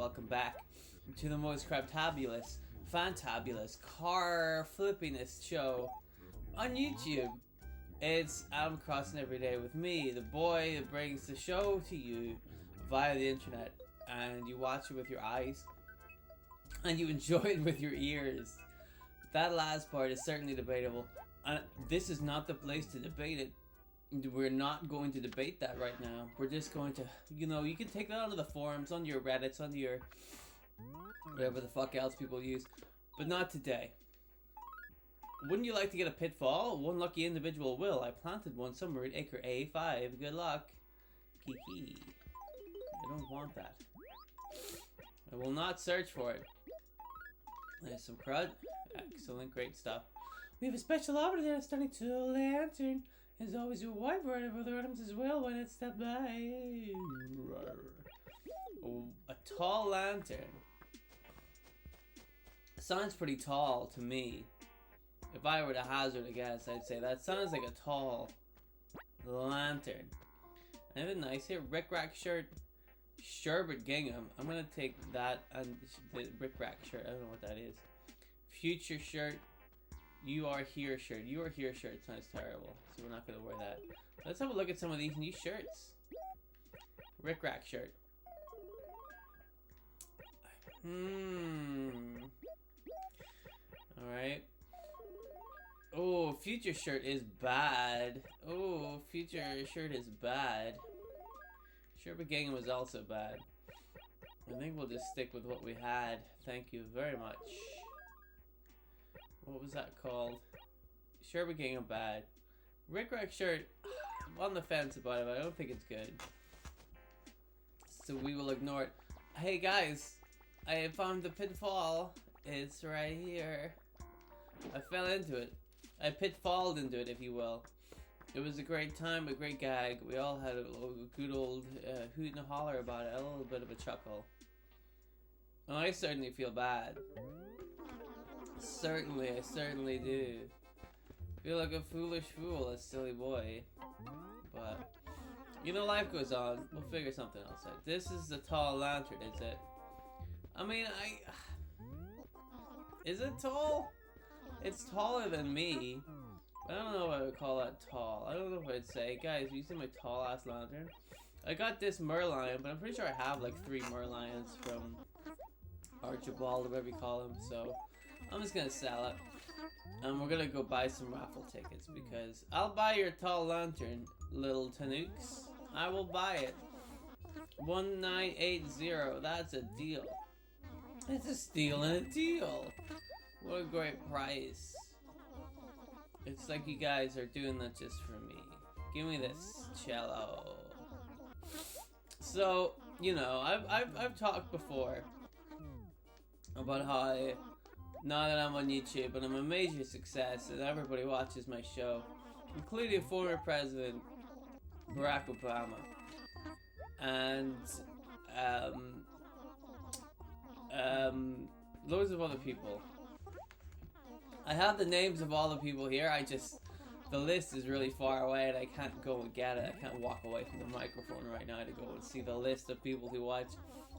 welcome back to the most craptabulous, fantabulous, car flippingest show on YouTube. It's Adam Crossing Every Day with me, the boy that brings the show to you via the internet, and you watch it with your eyes, and you enjoy it with your ears. That last part is certainly debatable, and this is not the place to debate it. We're not going to debate that right now. We're just going to, you can take that onto the forums, onto your Reddits, onto your whatever the fuck else people use, but not today. Wouldn't you like to get a pitfall? One lucky individual will. I planted one somewhere in Acre A5. Good luck. Kiki. I don't want that. I will not search for it. There's some crud. Excellent, great stuff. We have a special offer there, stunning tall lantern. There's always a wide variety of other items as well. Why not stop by? Oh, a tall lantern. Sounds pretty tall to me. If I were to hazard a guess, I'd say that sounds like a tall lantern. Anything nice here? Rick Rack shirt. Sherbet gingham. I'm gonna take that and the Rick Rack shirt. I don't know what that is. Future shirt. You are here shirt. You are here shirt sounds terrible, so we're not gonna wear that. Let's have a look at some of these new shirts. Rick Rack shirt. Alright. Oh, future shirt is bad. Oh, future shirt is bad. Sherbet gingham was also bad. I think we'll just stick with what we had. Thank you very much. What was that called? Sherbet gingham bad. Rick Rack shirt, I'm on the fence about it, but I don't think it's good. So we will ignore it. Hey guys, I found the pitfall. It's right here. I fell into it. I pitfalled into it, if you will. It was a great time, a great gag. We all had a good old hoot and a holler about it, a little bit of a chuckle. And I certainly feel bad. I certainly do. Feel like a foolish fool, a silly boy. But, life goes on. We'll figure something else out. This is the tall lantern, is it? I mean, is it tall? It's taller than me. I don't know if I would call that tall. I don't know if I'd say, guys, you see my tall ass lantern? I got this Merlion, but I'm pretty sure I have like 3 Merlions from Archibald or whatever you call him, so I'm just gonna sell it. And we're gonna go buy some raffle tickets because I'll buy your tall lantern, little Tanooks. I will buy it. 1980, that's a deal. It's a steal and a deal. What a great price. It's like you guys are doing that just for me. Give me this cello. So, I've talked before about how now that I'm on YouTube and I'm a major success and everybody watches my show, including former President Barack Obama and loads of other people. I have the names of all the people here, the list is really far away and I can't go and get it. I can't walk away from the microphone right now to go and see the list of people who watch.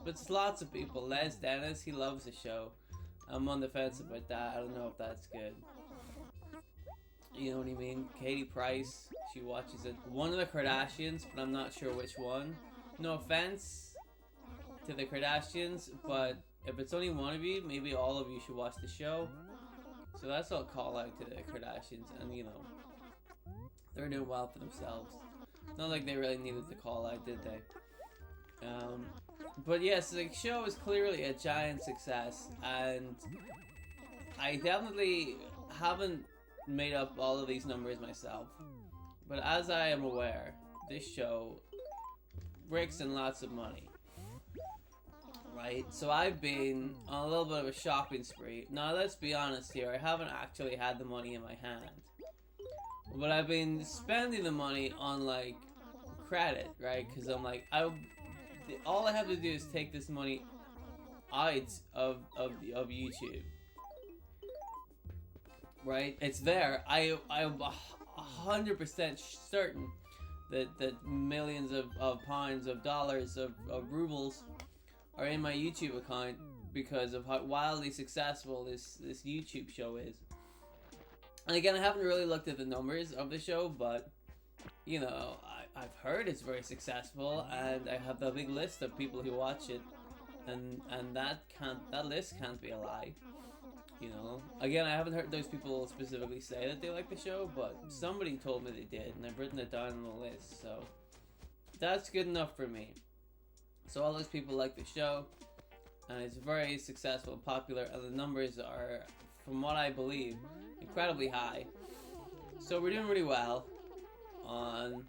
But it's lots of people. Les Dennis, he loves the show. I'm on the fence about that. I don't know if that's good. You know what I mean? Katie Price, she watches it. One of the Kardashians, but I'm not sure which one. No offense to the Kardashians, but if it's only one of you, maybe all of you should watch the show. So that's all call out to the Kardashians, and they're doing well for themselves. Not like they really needed to call out, did they? But yes, the show is clearly a giant success, and I definitely haven't made up all of these numbers myself. But as I am aware, this show rakes in lots of money. Right, so I've been on a little bit of a shopping spree. Now let's be honest here, I haven't actually had the money in my hand. But I've been spending the money on like credit, right? Because I'm like, all I have to do is take this money out of YouTube. Right? It's there. I'm 100% certain that millions of pounds, of dollars, of rubles are in my YouTube account because of how wildly successful this YouTube show is. And again, I haven't really looked at the numbers of the show, but you know, I've heard it's very successful, and I have the big list of people who watch it, and that list can't be a lie. You know, again, I haven't heard those people specifically say that they like the show, but somebody told me they did, and I've written it down on the list, so that's good enough for me. So all those people like the show, and it's very successful and popular, and the numbers are, from what I believe, incredibly high. So we're doing really well on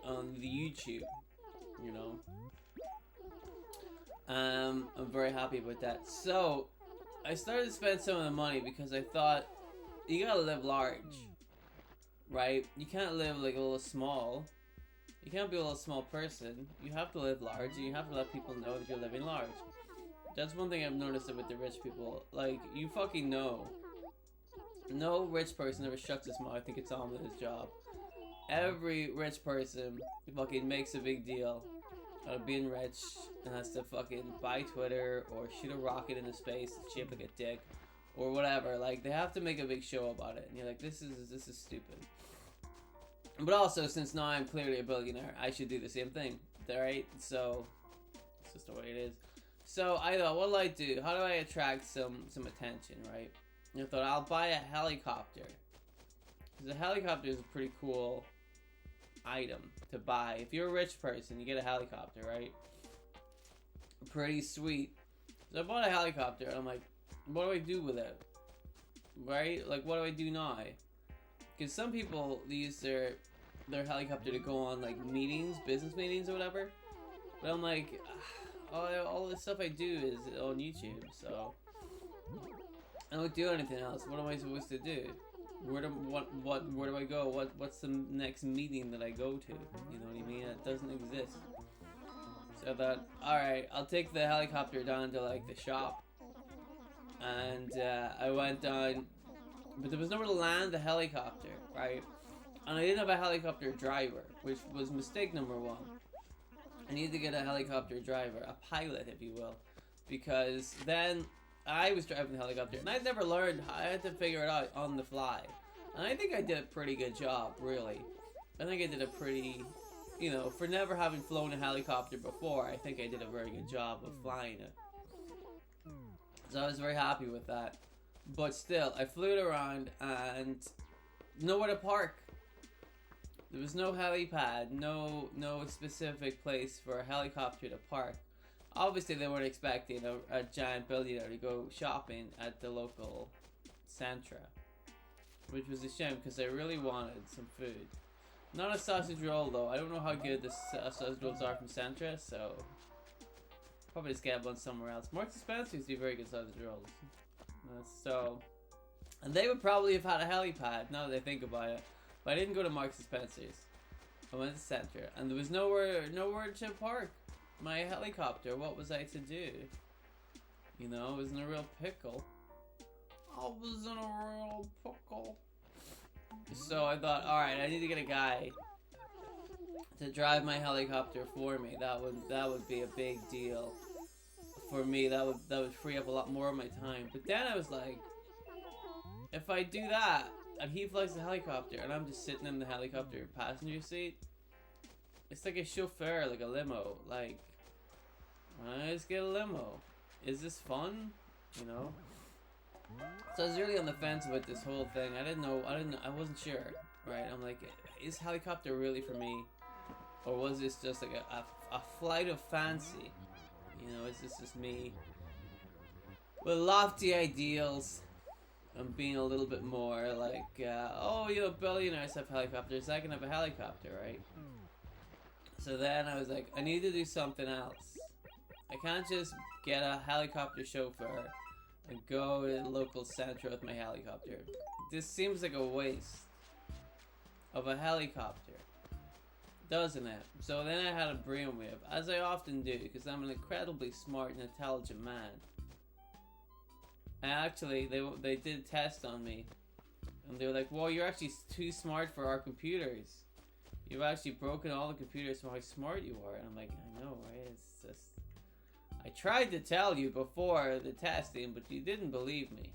the YouTube, you know. I'm very happy about that. So I started to spend some of the money because I thought, you gotta live large, right? You can't live like a little small. You can't be a little small person. You have to live large, and you have to let people know that you're living large. That's one thing I've noticed about the rich people. Like, you fucking know. No rich person ever shuts his mouth and gets on with his job. Every rich person fucking makes a big deal out of being rich and has to fucking buy Twitter or shoot a rocket into space shaped like a dick or whatever. Like, they have to make a big show about it, and you're like, this is stupid. But also, since now I'm clearly a billionaire, I should do the same thing, right? So it's just the way it is. So I thought, what'll I do? How do I attract some attention, right? And I thought, I'll buy a helicopter, because a helicopter is a pretty cool item to buy. If you're a rich person, you get a helicopter, right? Pretty sweet. So I bought a helicopter, and I'm like, what do I do with it? Right? Like, what do I do now? Because some people use their helicopter to go on like meetings, business meetings or whatever. But I'm like, all the stuff I do is on YouTube, so I don't do anything else. What am I supposed to do? Where do I go? What's the next meeting that I go to? You know what I mean? It doesn't exist. So I thought, alright, I'll take the helicopter down to like the shop. And I went down, but there was nowhere to land the helicopter, right? And I didn't have a helicopter driver, which was mistake number one. I needed to get a helicopter driver, a pilot if you will, because then I was driving the helicopter, and I'd never learned. I had to figure it out on the fly, and I think I did a pretty good job, really. I think I did a pretty, you know, for never having flown a helicopter before, I think I did a very good job of flying it. So I was very happy with that. But still, I flew it around, and nowhere to park. There was no helipad, no specific place for a helicopter to park. Obviously, they weren't expecting a giant billionaire to go shopping at the local Centra, which was a shame because I really wanted some food. Not a sausage roll though. I don't know how good the sausage rolls are from Centra, so probably just get one somewhere else. Marks and Spencer's do very good sausage rolls. And they would probably have had a helipad now that I think about it. But I didn't go to Marks and Spencer's. I went to Centra, and there was nowhere to park my helicopter. What was I to do? You know, I was in a real pickle. So I thought, alright, I need to get a guy to drive my helicopter for me. That would be a big deal for me. That would free up a lot more of my time. But then I was like, if I do that, and he flies the helicopter, and I'm just sitting in the helicopter passenger seat, it's like a chauffeur, like a limo. Like, why don't I just get a limo? Is this fun? You know? So I was really on the fence with this whole thing. I wasn't sure, right? I'm like, is helicopter really for me? Or was this just like a flight of fancy? You know, is this just me with lofty ideals and being a little bit more like, oh, you know, billionaires have helicopters, I can have a helicopter, right? So then I was like, I need to do something else. I can't just get a helicopter chauffeur and go to the local Centra with my helicopter. This seems like a waste of a helicopter, doesn't it? So then I had a brainwave, as I often do, because I'm an incredibly smart and intelligent man. And actually, they did a test on me, and they were like, well, you're actually too smart for our computers. You've actually broken all the computers from how smart you are. And I'm like, I know, right? It's just, I tried to tell you before the testing, but you didn't believe me.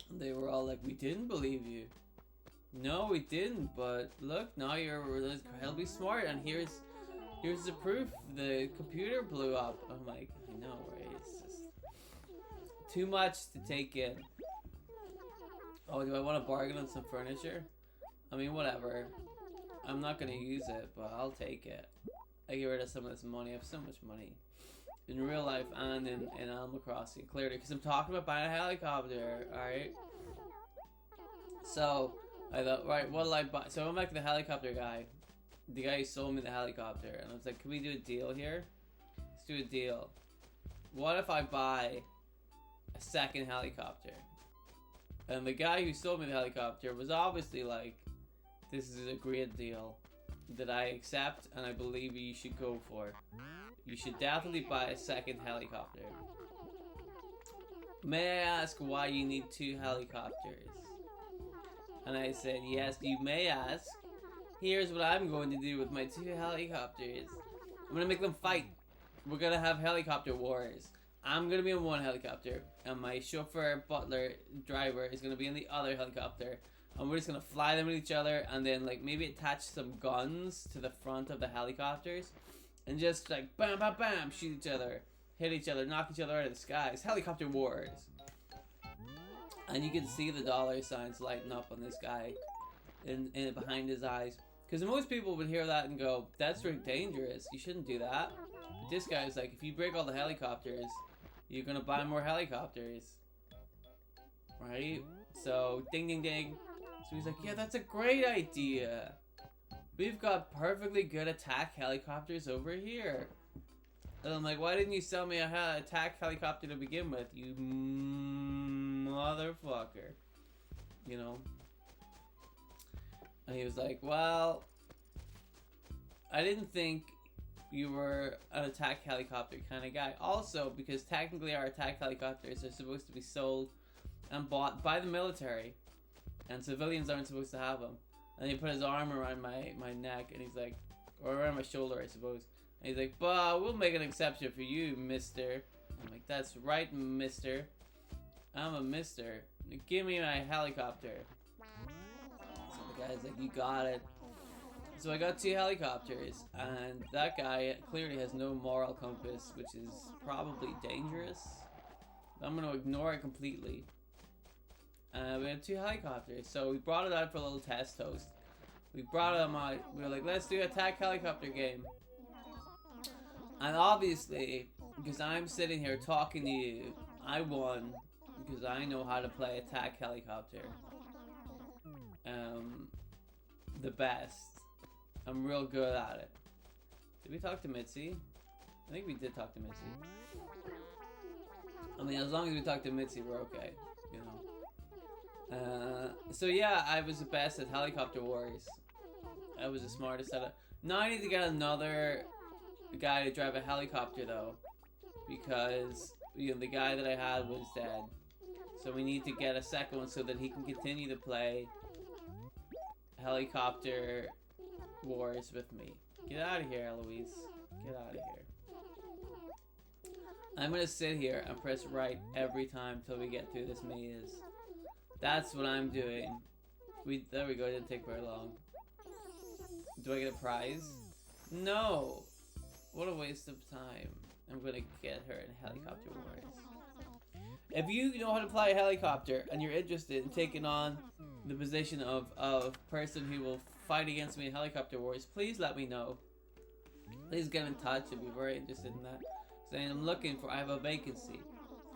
And they were all like, we didn't believe you. No, we didn't, but look, now you're incredibly smart, and here's the proof. The computer blew up. I'm like, I know, right? It's just too much to take in. Oh, do I want to bargain on some furniture? I mean, whatever. I'm not gonna use it, but I'll take it. I get rid of some of this money. I have so much money. In real life and in Animal Crossing, clearly. Because I'm talking about buying a helicopter, alright? So, I thought, right, what'll I buy? So I went back to the helicopter guy. The guy who sold me the helicopter. And I was like, can we do a deal here? Let's do a deal. What if I buy a second helicopter? And the guy who sold me the helicopter was obviously like, this is a great deal that I accept and I believe you should go for. You should definitely buy a second helicopter. May I ask why you need 2 helicopters? And I said, yes, you may ask. Here's what I'm going to do with my 2 helicopters. I'm going to make them fight. We're going to have helicopter wars. I'm going to be in one helicopter, and my chauffeur, butler, driver is going to be in the other helicopter. And we're just going to fly them at each other, and then like maybe attach some guns to the front of the helicopters. And just like bam, bam, bam, shoot each other, hit each other, knock each other out of the skies. Helicopter wars. And you can see the dollar signs lighting up on this guy in behind his eyes. Because most people would hear that and go, that's really dangerous. You shouldn't do that. But this guy's like, if you break all the helicopters, you're going to buy more helicopters. Right? So, ding, ding, ding. So he's like, yeah, that's a great idea. We've got perfectly good attack helicopters over here. And I'm like, why didn't you sell me a attack helicopter to begin with, you motherfucker? You know? And he was like, well, I didn't think you were an attack helicopter kind of guy. Also, because technically our attack helicopters are supposed to be sold and bought by the military. And civilians aren't supposed to have them. And he put his arm around my neck, and he's like, or around my shoulder, I suppose. And he's like, but we'll make an exception for you, mister. I'm like, that's right, mister. I'm a mister. Give me my helicopter. So the guy's like, you got it. So I got 2 helicopters, and that guy clearly has no moral compass, which is probably dangerous. I'm going to ignore it completely. We have 2 helicopters, so we brought it out for a little test host. We brought them out. We were like, let's do an attack helicopter game. And obviously, because I'm sitting here talking to you, I won because I know how to play attack helicopter. The best. I'm real good at it. Did we talk to Mitzi? I think we did talk to Mitzi. I mean, as long as we talk to Mitzi, we're okay, you know. So yeah, I was the best at helicopter wars. I was the smartest at it. Now I need to get another guy to drive a helicopter though, because you know the guy that I had was dead. So we need to get a second one so that he can continue to play helicopter wars with me. Get out of here, Eloise. Get out of here. I'm gonna sit here and press right every time till we get through this maze. That's what I'm doing. There we go, it didn't take very long. Do I get a prize? No! What a waste of time. I'm gonna get her in helicopter wars. If you know how to fly a helicopter and you're interested in taking on the position of person who will fight against me in helicopter wars, please let me know. Please get in touch. I'd be very interested in that. Saying I have a vacancy.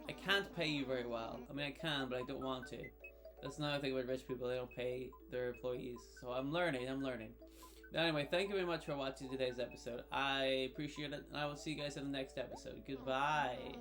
I can't pay you very well. I mean I can, but I don't want to. That's another thing about rich people, they don't pay their employees. So I'm learning. But anyway, thank you very much for watching today's episode. I appreciate it, and I will see you guys in the next episode. Goodbye.